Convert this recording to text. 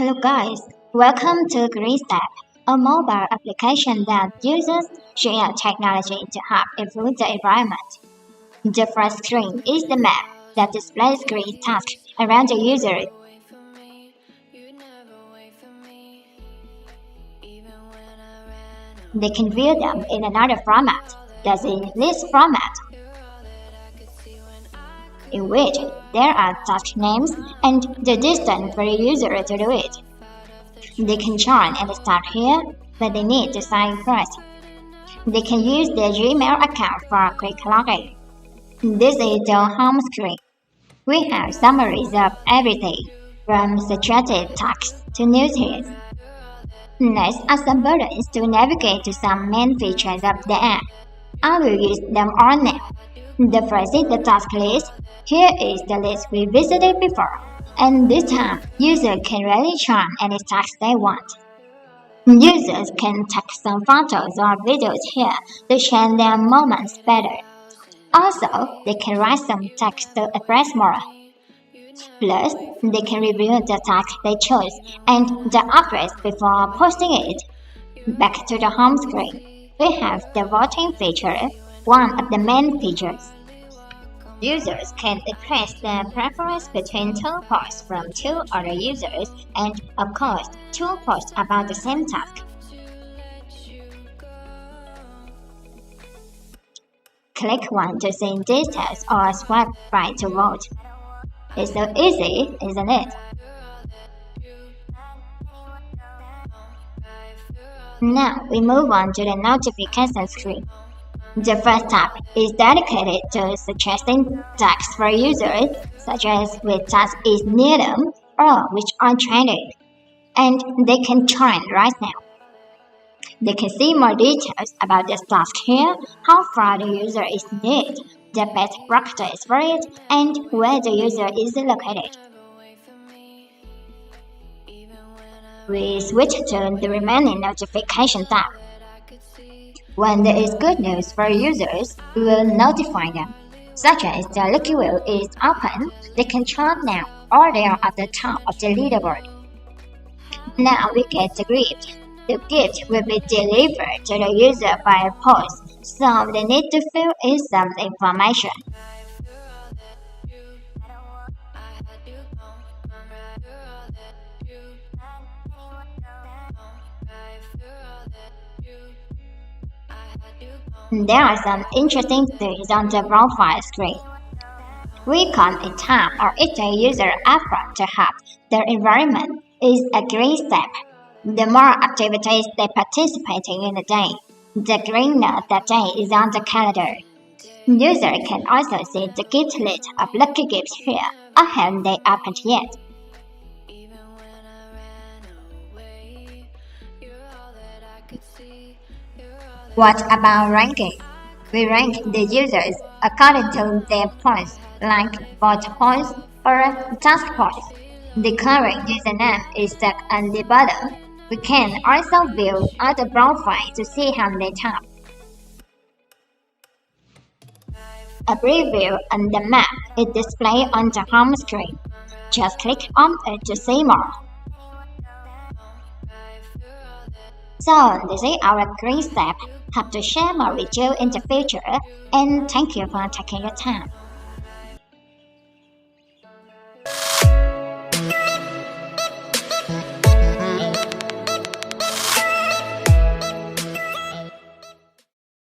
Hello guys, welcome to GreenStep, a mobile application that uses share technology to help improve the environment. The first screen is the map that displays green tasks around the user. They can view them in another format, that's in list format, in which there are task names and the distance for the user to do it. They can join and start here, but they need to sign first. They can use their Gmail account for quick login. This is the home screen. We have summaries of everything, from suggested tasks to newsfeeds. Next are some buttons to navigate to some main features of the app. I will use them all now. The first is the task list. Here is the list we visited before, and this time, users can really join any task they want. Users can take some photos or videos here to share their moments better. Also, they can write some text to express more. Plus, they can review the task they chose and the address before posting it. Back to the home screen, we have the voting feature, one of the main features. Users can express their preference between two posts from two other users and, of course, two posts about the same task. Click one to see details or swipe right to vote. It's so easy, isn't it? Now we move on to the notification screen. The first tab is dedicated to suggesting tasks for users, such as which task is near them or which are trending, and they can join right now. They can see more details about this task here, how far the user is near, the best practice for it, and where the user is located. We switch to the remaining notification tab. When there is good news for users, we will notify them. Such as the lucky wheel is open, they can join now, or they are at the top of the leaderboard. Now we get the gift. The gift will be delivered to the user by post, so they need to fill in some information. There are some interesting things on the profile screen. We can a time or each user effort to help their environment is a green step. The more activities they participating in a day, the greener the day is on the calendar. Users can also see the gift list of lucky gifts here, or haven't they opened yet. What about ranking? We rank the users according to their points, like vote points or task points. The current username is set at the bottom. We can also view other profiles to see how they top. A preview on the map is displayed on the home screen. Just click on it to see more. So this is our GreenStep. Hope to share more with you in the future, and thank you for taking your time.